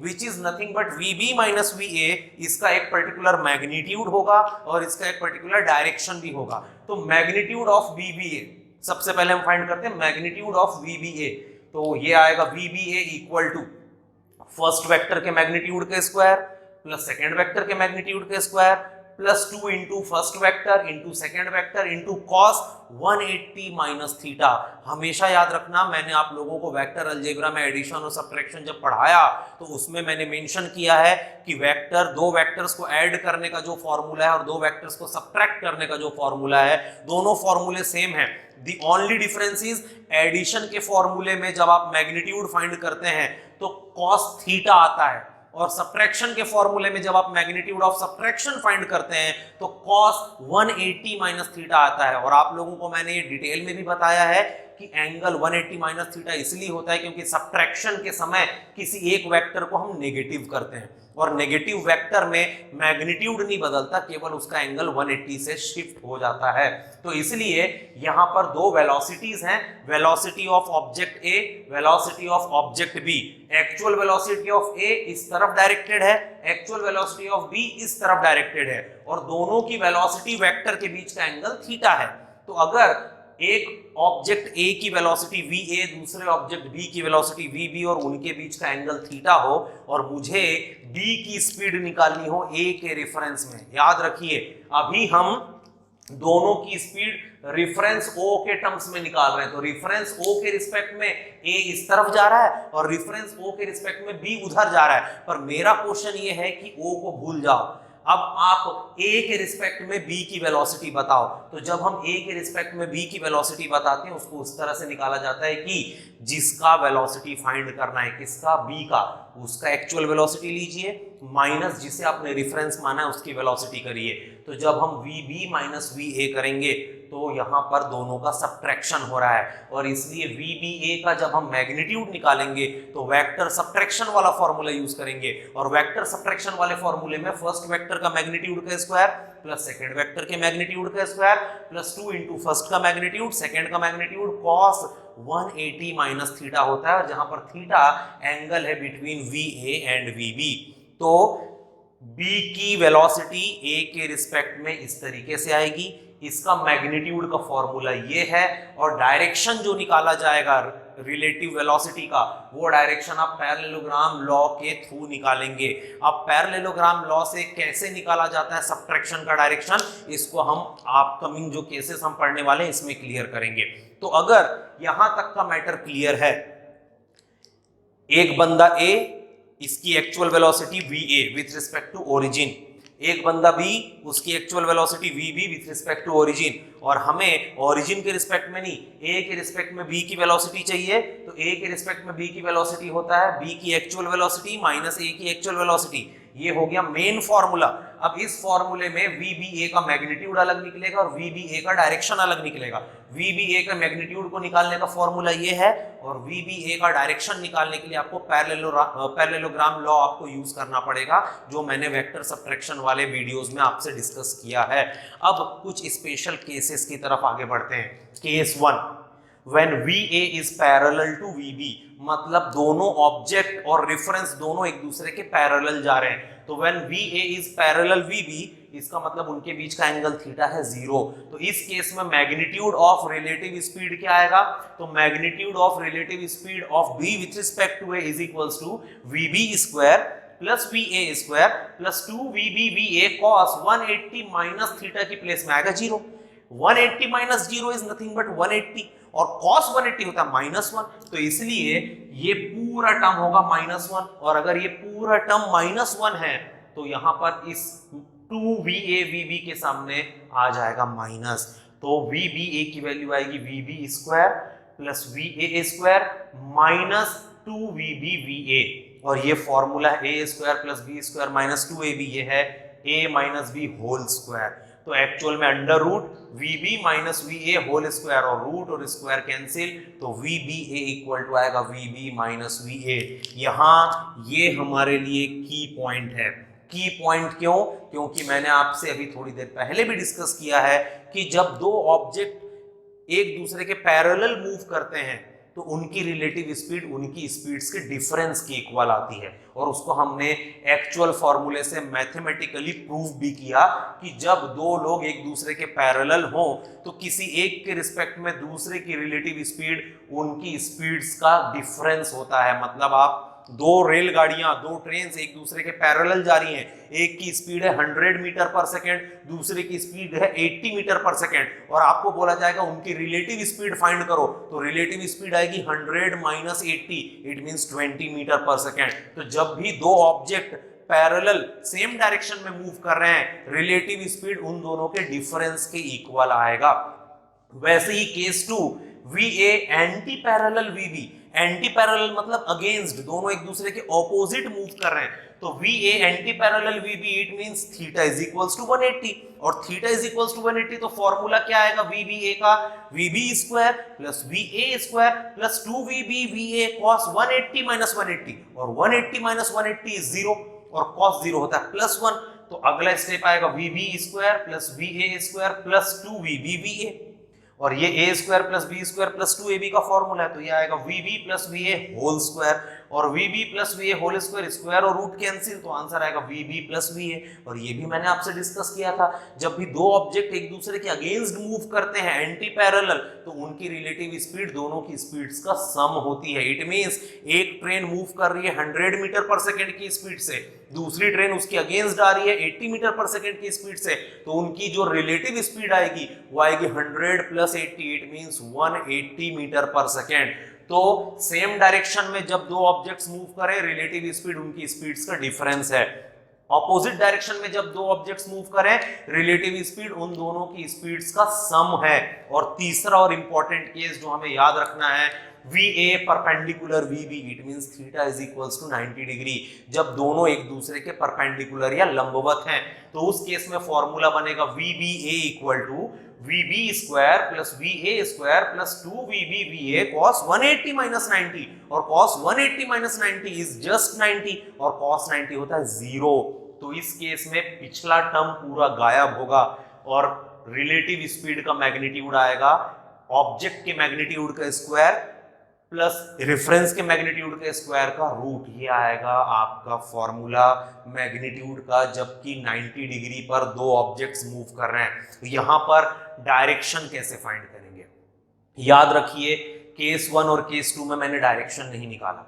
which is nothing but VB minus VA, इसका एक पर्टिकुलर मैग्नीट्यूड होगा और इसका एक पर्टिकुलर डायरेक्शन भी होगा। तो मैग्नीट्यूड ऑफ VBA सबसे पहले हम फाइंड करते हैं मैग्नीट्यूड ऑफ VBA। तो ये आएगा VBA equal to first vector के मैग्नीट्यूड के स्क्वायर प्लस सेकंड वेक्टर के मैग्नीट्यूड के square plus 2 into first vector into second vector into cos 180 minus theta. हमेशा याद रखना, मैंने आप लोगों को वेक्टर अलजेब्रा में एडिशन और सब्ट्रैक्शन जब पढ़ाया तो उसमें मैंने मेंशन किया है कि वेक्टर, दो वेक्टर्स को ऐड करने का जो फॉर्मूला है और दो वेक्टर्स को सब्ट्रैक्ट करने का जो फॉर्मूला है, दोनों फॉर्मूले सेम है। The only difference is addition के फॉर्मूले में जब आप मैग्नीट्यूड फाइंड करते हैं तो कॉस थीटा आता है, और सब्ट्रैक्शन के फॉर्मूले में जब आप मैग्नीट्यूड ऑफ सब्ट्रैक्शन फाइंड करते हैं तो cos 180 माइनस थीटा आता है। और आप लोगों को मैंने ये डिटेल में भी बताया है कि एंगल 180 माइनस थीटा इसलिए होता है क्योंकि सब्ट्रैक्शन के समय किसी एक वेक्टर को हम नेगेटिव करते हैं, और नेगेटिव वेक्टर में मैग्नीट्यूड नहीं बदलता, केवल उसका एंगल 180 से शिफ्ट हो जाता है। तो इसलिए यहां पर दो वेलोसिटीज हैं, velocity of object A, velocity of object B. Actual velocity of A इस तरफ डायरेक्टेड है, एक्चुअल वेलोसिटी ऑफ बी इस तरफ डायरेक्टेड है, और दोनों की वेलोसिटी वेक्टर के बीच का एंगल थीटा है। तो अगर एक ऑब्जेक्ट ए की वेलोसिटी VA, दूसरे ऑब्जेक्ट B की वेलोसिटी VB और उनके बीच का एंगल थीटा हो, और मुझे B की स्पीड निकालनी हो A के रेफरेंस में, याद रखिए अभी हम दोनों की स्पीड रेफरेंस O के टर्म्स में निकाल रहे हैं। तो रेफरेंस O के रिस्पेक्ट में A इस तरफ जा रहा है और रेफरेंस O के रिस्पेक्ट में B उधर जा रहा है, पर मेरा क्वेश्चन ये है कि O को भूल जाओ, अब आप A के रिस्पेक्ट में B की वेलोसिटी बताओ। तो जब हम A के रिस्पेक्ट में B की वेलोसिटी बताते हैं उसको उस तरह से निकाला जाता है कि जिसका वेलोसिटी फाइंड करना है, किसका, B का, उसका एक्चुअल वेलोसिटी लीजिए माइनस जिसे आपने रेफरेंस माना है उसकी वेलोसिटी करिए। तो जब हम VB माइनस VA करेंगे तो यहाँ पर दोनों का सब्ट्रैक्शन हो रहा है, और इसलिए VBA का जब हम मैग्नीट्यूड निकालेंगे तो वेक्टर सब्ट्रैक्शन वाला फॉर्मूला यूज करेंगे, और वेक्टर सब्ट्रैक्शन वाले फॉर्मूले में फर्स्ट वेक्टर का मैग्नीट्यूड का स्क्वायर प्लस सेकंड वेक्टर के मैग्नीट्यूड का स्क्वायर प्लस 2 इंटू फर्स्ट का मैग्नीट्यूड सेकंड का मैग्नीट्यूड कॉस 180 माइनस थीटा होता है, और जहां पर थीटा एंगल है बिटवीन VA एंड VB। तो B की वेलोसिटी A के रिस्पेक्ट में इस तरीके से आएगी, इसका मैग्नीट्यूड का फॉर्मूला ये है, और डायरेक्शन जो निकाला जाएगा रिलेटिव वेलोसिटी का, वो डायरेक्शन आप पैरेललोग्राम लॉ के थ्रू निकालेंगे। अब पैरेललोग्राम लॉ से कैसे निकाला जाता है सब्ट्रैक्शन का डायरेक्शन, इसको हम अपकमिंग जो केसेस हम पढ़ने वाले हैं इसमें क्लियर करेंगे। तो अगर यहां तक का मैटर क्लियर है, एक बंदा A, इसकी actual velocity VA with respect to origin, एक बंदा B, उसकी actual velocity VB with respect to origin, और हमें ओरिजिन के रिस्पेक्ट में नहीं A के रिस्पेक्ट में B की वेलोसिटी चाहिए, तो A के रिस्पेक्ट में B की वेलोसिटी होता है B की एक्चुअल वेलोसिटी माइनस A की एक्चुअल वेलोसिटी। ये हो गया मेन फॉर्मूला। अब इस फॉर्मूले में VBA का मैग्नीट्यूड अलग निकलेगा और VBA का डायरेक्शन अलग निकलेगा। VBA का मैग्नीट्यूड को निकालने का फॉर्मूला ये है, और VBA का डायरेक्शन निकालने के लिए आपको पैरेललोग्राम लॉ आपको यूज करना पड़ेगा, जो मैंने वेक्टर सब्ट्रैक्शन वाले वीडियोस में आपसे डिस्कस किया है। अब कुछ स्पेशल केसेस की तरफ आगे बढ़ते हैं। Case 1, when VA is parallel to VB, मतलब दोनों ऑब्जेक्ट और रेफरेंस दोनों एक दूसरे के पैरेलल जा रहे हैं। तो when VA is parallel VB, इसका मतलब उनके बीच का एंगल थीटा है 0। तो इस केस में मैग्नीट्यूड ऑफ रिलेटिव स्पीड क्या आएगा, तो magnitude of relative speed of B with respect to A is equals to VB square plus VA square plus 2VB VA cos 180 minus theta की प्लेस में आएगा 0। 180 माइनस 0 इज नथिंग बट 180, और cos 180 होता है -1, तो इसलिए ये पूरा टर्म होगा -1, और अगर ये पूरा टर्म -1 है तो यहां पर इस 2VA VB के सामने आ जाएगा माइनस। तो VBA की वैल्यू आएगी VB square plus VA square minus 2VB VA, और ये फॉर्मूला है A square plus B square minus 2ab, ये है a minus B whole square. तो एक्चुअल में under root vb minus va whole square और रूट और स्क्वायर कैंसिल, तो vba इक्वल टू आएगा vb माइनस va। यहाँ ये हमारे लिए की पॉइंट है। की पॉइंट क्यों? क्योंकि मैंने आपसे अभी थोड़ी देर पहले भी डिस्कस किया है कि जब दो ऑब्जेक्ट एक दूसरे के पैरेलल मूव करते हैं तो उनकी रिलेटिव स्पीड उनकी स्पीड्स के डिफरेंस की इक्वल आती है, और उसको हमने एक्चुअल फॉर्मूले से मैथमेटिकली प्रूव भी किया कि जब दो लोग एक दूसरे के पैरेलल हों तो किसी एक के रिस्पेक्ट में दूसरे की रिलेटिव स्पीड उनकी स्पीड्स का डिफरेंस होता है। मतलब आप दो रेलगाड़ियां, दो ट्रेन्स एक दूसरे के पैरेलल जा रही हैं, एक की स्पीड है 100 मीटर पर सेकेंड, दूसरे की स्पीड है 80 मीटर पर सेकेंड, और आपको बोला जाएगा उनकी रिलेटिव स्पीड फाइंड करो, तो रिलेटिव स्पीड आएगी 100 माइनस 80, इट मींस 20 मीटर पर सेकेंड। तो जब भी दो ऑब्जेक्ट पैरेलल सेम डायरेक्शन में मूव कर रहे हैं, रिलेटिव स्पीड उन दोनों के डिफरेंस के इक्वल आएगा। वैसे ही case 2, VA anti parallel VB, anti parallel मतलब अगेंस्ट, दोनों एक दूसरे के ऑपोजिट मूव कर रहे हैं, तो VA anti parallel VB, it means theta is equals to 180, और थीटा इज इक्वल्स टू 180 तो फॉर्मूला क्या आएगा VBA का, VB square plus VA square plus 2VB VA cos 180 minus 180, और 180 माइनस 180 इज 0, और cos 0 होता है +1, तो अगला स्टेप आएगा VB square plus VA square plus 2VB VA, और ये a square plus B square plus 2ab का फॉर्मूला है, तो ये आएगा vb plus va whole square, और vb plus va whole square, square और रूट कैंसिल, तो आंसर आएगा vb प्लस va। और ये भी मैंने आपसे डिस्कस किया था, जब भी दो ऑब्जेक्ट एक दूसरे के अगेंस्ट मूव करते हैं एंटी पैरेलल, तो उनकी रिलेटिव स्पीड दोनों की स्पीड्स का सम होती है। इट मींस एक ट्रेन मूव कर रही है 100 मीटर पर सेकेंड की स्पीड से, दूसरी ट्रेन उसकी अगेंस्ट आ रही है 80 मीटर पर सेकेंड की स्पीड से, तो उनकी जो रिलेटिव स्पीड आएगी वो आएगी 100 प्लस 80, इट मींस 180 मीटर पर सेकेंड। तो सेम डायरेक्शन में जब दो ऑब्जेक्ट्स मूव करें, रिलेटिव स्पीड उनकी स्पीड्स का डिफरेंस है। ऑपोजिट डायरेक्शन में जब दो ऑब्जेक्ट्स मूव करें, रिलेटिव स्पीड उन दोनों की स्पीड्स का सम है। और तीसरा और इंपॉर्टेंट केस जो हमें याद रखना है, VA perpendicular VB, it means theta is equals to 90 degree, जब दोनों एक दूसरे के परपेंडिकुलर या लंबवत हैं, तो उस केस में फॉर्मूला बनेगा VBA equal to VB square plus VA square plus 2VB VA cos 180 minus 90, और cos 180 माइनस 90 इज जस्ट 90, और cos 90 होता है 0। तो इस केस में पिछला टर्म पूरा गायब होगा और रिलेटिव स्पीड का मैग्नीट्यूड आएगा ऑब्जेक्ट के मैग्नीट्यूड का स्क्वायर प्लस रेफरेंस के मैग्नीट्यूड के स्क्वायर का रूट, ये आएगा आपका फॉर्मूला मैग्नीट्यूड का, जबकि 90 डिग्री पर दो ऑब्जेक्ट्स मूव कर रहे हैं। यहां पर डायरेक्शन कैसे फाइंड करेंगे? याद रखिए, केस 1 और केस 2 में मैंने डायरेक्शन नहीं निकाला,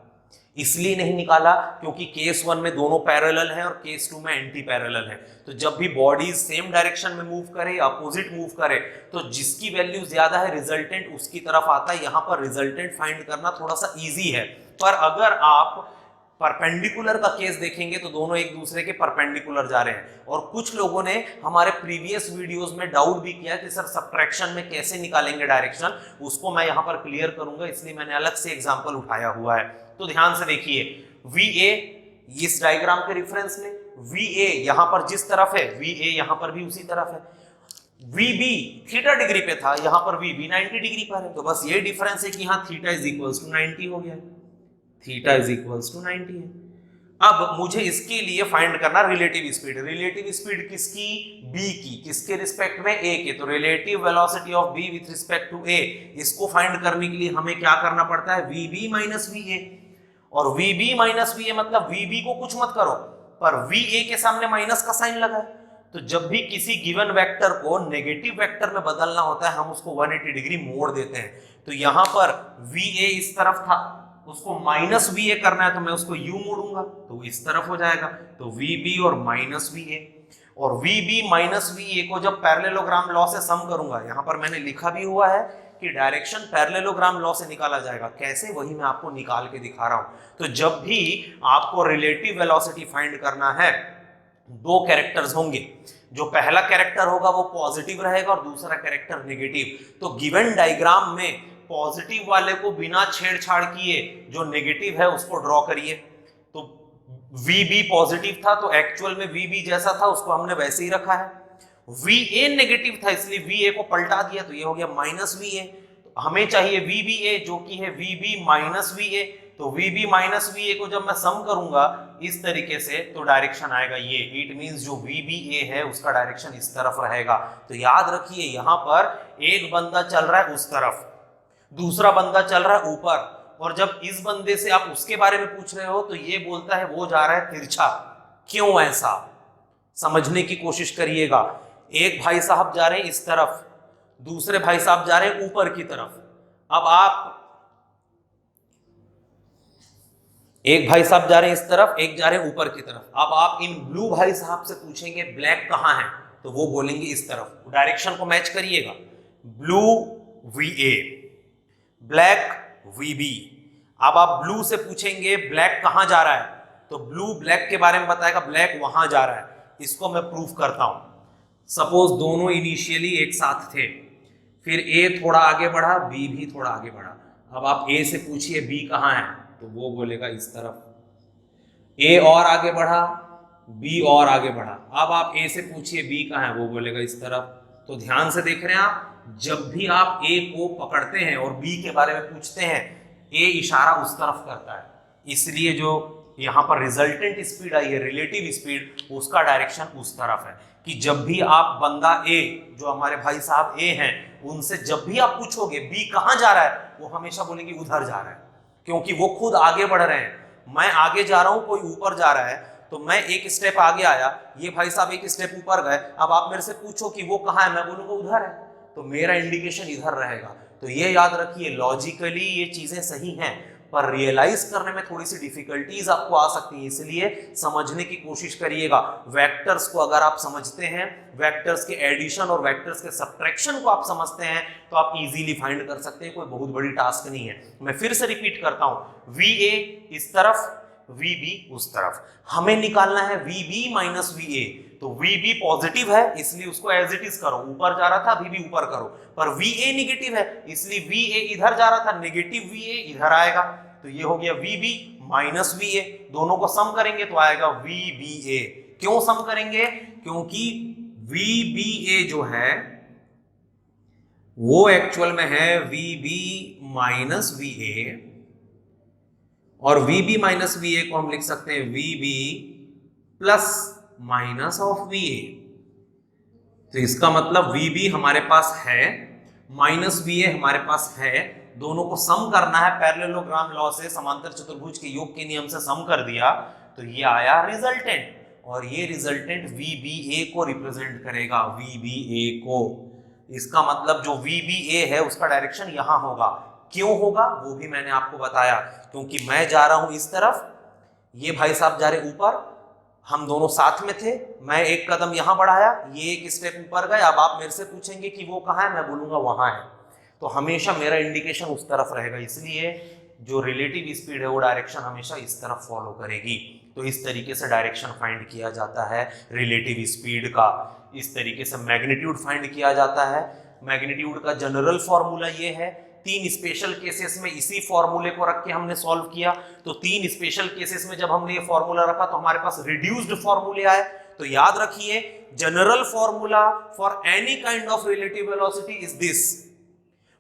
इसलिए नहीं निकाला क्योंकि केस 1 में दोनों पैरेलल हैं और केस 2 में एंटी पैरेलल हैं। तो जब भी बॉडीज सेम डायरेक्शन में मूव करे, अपोजिट मूव करे, तो जिसकी वैल्यू ज्यादा है रिजल्टेंट उसकी तरफ आता है। यहां पर रिजल्टेंट फाइंड करना थोड़ा सा इजी है, पर अगर आप परपेंडिकुलर का केस देखेंगे तो दोनों एक दूसरे के परपेंडिकुलर जा रहे हैं। और कुछ लोगों ने हमारे प्रीवियस वीडियोस में डाउट भी किया कि सर सब्ट्रैक्शन में कैसे निकालेंगे डायरेक्शन, उसको मैं यहां पर क्लियर करूंगा, इसलिए मैंने अलग से एग्जांपल उठाया हुआ है। तो ध्यान से देखिए, VA इस डायग्राम के रेफरेंस में, VA यहां पर जिस तरफ है, VA यहां पर भी उसी तरफ है। VB थीटा डिग्री पे था, यहां पर VB 90 डिग्री पर है, तो बस ये डिफरेंस है कि यहां थीटा इज इक्वल्स टू 90 हो गया, थीटा इज इक्वल्स टू 90 है। अब मुझे इसके लिए फाइंड करना रिलेटिव स्पीड। रिलेटिव स्पीड किसकी? B की। किसके रिस्पेक्ट में? A के। तो relative velocity of B with respect to A, इसको फाइंड करने के लिए हमें क्या करना पड़ता है? VB माइनस VA, और VB माइनस VA मतलब VB को कुछ मत करो, पर VA के सामने माइनस का साइन लगा है। तो जब भी किसी गिवन वेक्टर को नेगेटिव वेक्टर में बदलना होता है, हम उसको 180 डिग्री मोड़ देते हैं। तो यहां पर VA इस तरफ था, उसको माइनस VA करना है, तो मैं उसको U मोड़ूंगा तो इस तरफ हो जाएगा। तो VB और माइनस VA, और VB माइनस VA को जब पैरेललोग्राम लॉ से सम करूंगा, यहां पर मैंने लिखा भी हुआ है कि डायरेक्शन पैरेललोग्राम लॉ से निकाला जाएगा। कैसे? वही मैं आपको निकाल के दिखा रहा हूं। तो जब भी आपको रिलेटिव वेलोसिटी फाइंड करना है, दो कैरेक्टर्स होंगे, जो पहला कैरेक्टर होगा वो पॉजिटिव रहेगा और दूसरा कैरेक्टर नेगेटिव। तो गिवन डायग्राम में पॉजिटिव वाले को बिना छेड़छाड़ किए जो नेगेटिव है उसको ड्रॉ करिए। तो VB पॉजिटिव था तो एक्चुअल में VB जैसा था उसको हमने वैसे ही रखा है। VA नेगेटिव था इसलिए VA को पलटा दिया तो ये हो गया माइनस VA। तो हमें चाहिए VBA जो कि है VB माइनस VA। तो VB माइनस VA को जब मैं सम करूंगा इस तरीके से तो डायरेक्शन आएगा ये। इट मींस जो VBA है उसका डायरेक्शन इस तरफ रहेगा। तो याद रखिए यहां पर एक बंदा चल रहा है उस तरफ, दूसरा बंदा चल रहा है ऊपर, और जब इस बंदे से आप उसके बारे में पूछ रहे हो तो ये बोलता है वो जा रहा है तिरछा। क्यों ऐसा, समझने की कोशिश करिएगा। एक भाई साहब जा रहे हैं इस तरफ, दूसरे भाई साहब जा रहे हैं ऊपर की तरफ। अब आप, एक भाई साहब जा रहे हैं इस तरफ, एक जा रहे हैं ऊपर की तरफ। अब आप इन ब्लू भाई साहब से पूछेंगे ब्लैक कहां है, तो वो बोलेंगे इस तरफ। डायरेक्शन को मैच करिएगा, ब्लू VA, ब्लैक VB। अब आप ब्लू से पूछेंगे ब्लैक कहां जा रहा है, तो ब्लू ब्लैक के बारे में बताएगा, ब्लैक वहां जा रहा है। इसको मैं प्रूफ करता हूं। सपोज दोनों इनिशियली एक साथ थे, फिर A थोड़ा आगे बढ़ा, B भी थोड़ा आगे बढ़ा। अब आप A से पूछिए B कहां है, तो वो बोलेगा इस तरफ। A और आगे बढ़ा, B और आगे बढ़ा। अब आप A से पूछिए B कहां है, वो बोलेगा इस तरफ। तो ध्यान से देख रहे हैं आप, जब भी आप A को पकड़ते हैं और B के बारे में पूछते हैं, A इशारा उस तरफ करता है। इसलिए जो यहां पर रिजल्टेंट स्पीड आई है, रिलेटिव स्पीड, उसका डायरेक्शन उस तरफ है। कि जब भी आप बंदा A, जो हमारे भाई साहब A हैं, उनसे जब भी आप पूछोगे B कहां जा रहा है, वो हमेशा बोलेंगे उधर जा रहा है, क्योंकि वो खुद आगे बढ़ रहे हैं। मैं आगे जा रहा हूं, कोई ऊपर जा रहा है, तो मैं एक स्टेप आगे आया, ये भाई साहब एक स्टेप ऊपर गए। अब आप मेरे से पूछो कि वो कहां है, मैं बोलूंगा उधर है, तो मेरा इंडिकेशन इधर रहेगा। तो ये याद रखिए, लॉजिकली ये चीजें सही हैं, पर रियलाइज करने में थोड़ी सी डिफिकल्टीज आपको आ सकती है, इसलिए समझने की कोशिश करिएगा। वेक्टर्स को अगर आप समझते हैं, वेक्टर्स के एडिशन और वेक्टर्स के सब्ट्रैक्शन को आप समझते हैं, तो आप इजीली फाइंड कर सकते हैं। कोई बहुत बड़ी टास्क नहीं है। मैं फिर से रिपीट करता हूं, VA इस तरफ, VB उस तरफ। हमें निकालना है VB माइनस VA। तो VB पॉजिटिव है इसलिए उसको एज इट इज करो, ऊपर जा रहा था VB ऊपर करो। पर VA नेगेटिव है इसलिए VA इधर जा रहा था, नेगेटिव VA इधर आएगा। तो ये हो गया VB माइनस VA। दोनों को सम करेंगे तो आएगा VBA। क्यों सम करेंगे, क्योंकि VBA जो है वो एक्चुअल में है VB माइनस VA, और VB माइनस VA को हम लिख सकते हैं VB plus minus of VA। तो इसका मतलब VB हमारे पास है, माइनस VA हमारे पास है। दोनों को सम करना है, पैरेललोग्राम लॉ से, समांतर चतुर्भुज के योग के नियम से सम कर दिया तो ये आया रिजल्टेंट, और ये रिजल्टेंट VBA को रिप्रेजेंट करेगा, VBA को। इसका मतलब जो VBA है उसका डायरेक्शन यहां होगा। क्यों होगा वो भी मैंने आपको बताया, क्योंकि मैं जा रहा हूं इस तरफ, ये भाई साहब जा रहे ऊपर, हम दोनों साथ में थे। मैं एक कदम यहां बढ़ाया, ये एक स्टेप ऊपर गए। अब आप मेरे से पूछेंगे कि वो कहां है, मैं बोलूंगा वहां है। तो हमेशा मेरा इंडिकेशन उस तरफ रहेगा, इसलिए जो रिलेटिव स्पीड है वो डायरेक्शन हमेशा इस तरफ फॉलो करेगी। तो इस तरीके से डायरेक्शन फाइंड किया जाता है रिलेटिव स्पीड का। इस तरीके से मैग्नीट्यूड फाइंड किया जाता है। मैग्नीट्यूड का जनरल फॉर्मूला ये है। 3 स्पेशल केसेस में इसी फॉर्मूले को रख के हमने सॉल्व किया। तो 3 स्पेशल केसेस में जब हमने ये फॉर्मूला रखा तो हमारे पास रिड्यूस्ड फॉर्मूले आए। तो याद रखिए, general formula for any kind of relative velocity is this.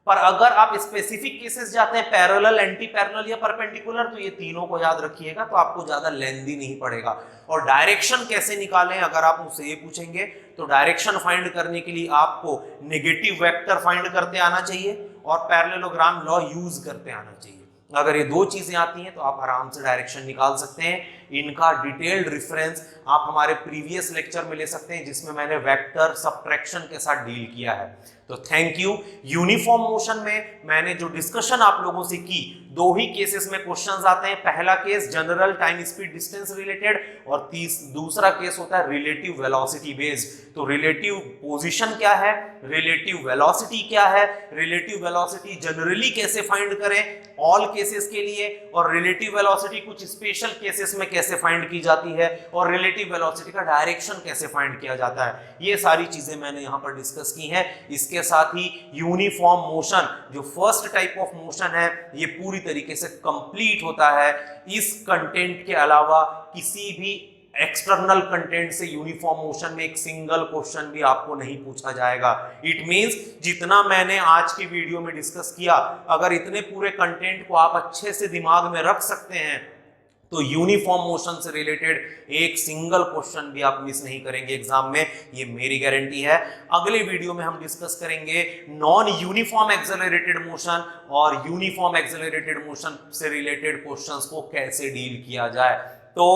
पर अगर आप स्पेसिफिक केसेस जाते हैं, पैरेलल, एंटी पैरेलल या परपेंडिकुलर, तो ये तीनों को याद रखिएगा, तो आपको ज्यादा लेंथी नहीं पड़ेगा। और डायरेक्शन कैसे निकालें, अगर आप मुझसे ये पूछेंगे तो डायरेक्शन फाइंड करने के लिए आपको नेगेटिव वेक्टर फाइंड करते आना चाहिए और पैरेललोग्राम लॉ यूज करते आना चाहिए। अगर ये 2 चीजें आती हैं तो आप आराम से डायरेक्शन निकाल सकते हैं। इनका डिटेल्ड रेफरेंस आप हमारे प्रीवियस लेक्चर में ले सकते हैं, जिसमें मैंने वेक्टर सब्ट्रैक्शन के साथ डील किया है। तो थैंक यू। यूनिफॉर्म मोशन में मैंने जो डिस्कशन आप लोगों से की, 2 ही केसेस में क्वेश्चंस आते हैं। पहला case general time speed distance related, और दूसरा केस होता है रिलेटिव वेलोसिटी बेस्ड। तो रिलेटिव पोजीशन क्या है, रिलेटिव वेलोसिटी क्या है, रिलेटिव वेलोसिटी जनरली कैसे फाइंड करें ऑल केसेस के लिए, और रिलेटिव वेलोसिटी कुछ स्पेशल केसेस में कैसे फाइंड की जाती है और रिलेटिव वेलोसिटी का डायरेक्शन कैसे फाइंड किया जाता है, ये सारी चीजें मैंने यहाँ पर डिस्कस की हैं। इसके साथ ही यूनिफॉर्म मोशन जो फर्स्ट टाइप ऑफ मोशन है ये पूरी तरीके से कंप्लीट होता है। इस कंटेंट के अलावा किसी भी एक्सटर्नल कंटेंट से यूनिफॉर्म मोशन में एक सिंगल क्वेश्चन भी आपको नहीं पूछा जाएगा। इट मींस जितना मैंने आज की वीडियो में डिस्कस किया, अगर इतने पूरे कंटेंट को आप अच्छे से दिमाग में रख सकते हैं तो यूनिफॉर्म मोशन से रिलेटेड एक सिंगल क्वेश्चन भी आप मिस नहीं करेंगे एग्जाम में, ये मेरी गारंटी है। अगले वीडियो में हम डिस्कस करेंगे नॉन यूनिफॉर्म एक्सेलरेटेड मोशन और यूनिफॉर्म एक्सेलरेटेड मोशन से रिलेटेड क्वेश्चंस को कैसे डील किया जाए। तो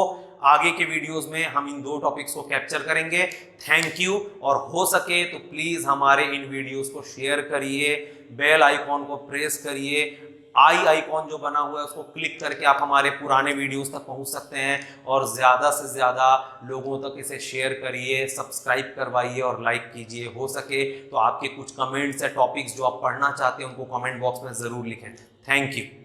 आगे के वीडियोस में हम इन दो टॉपिक्स को कैप्चर करेंगे। थैंक यू, और हो सके तो प्लीज हमारे इन वीडियोस को शेयर करिए, बेल आइकॉन को प्रेस करिए, आई आइकॉन जो बना हुआ है उसको क्लिक करके आप हमारे पुराने वीडियोस तक पहुंच सकते हैं, और ज़्यादा से ज़्यादा लोगों तक इसे शेयर करिए, सब्सक्राइब करवाइए और लाइक कीजिए। हो सके तो आपके कुछ कमेंट्स या टॉपिक्स जो आप पढ़ना चाहते हैं उनको कमेंट बॉक्स में ज़रूर लिखें। Thank you.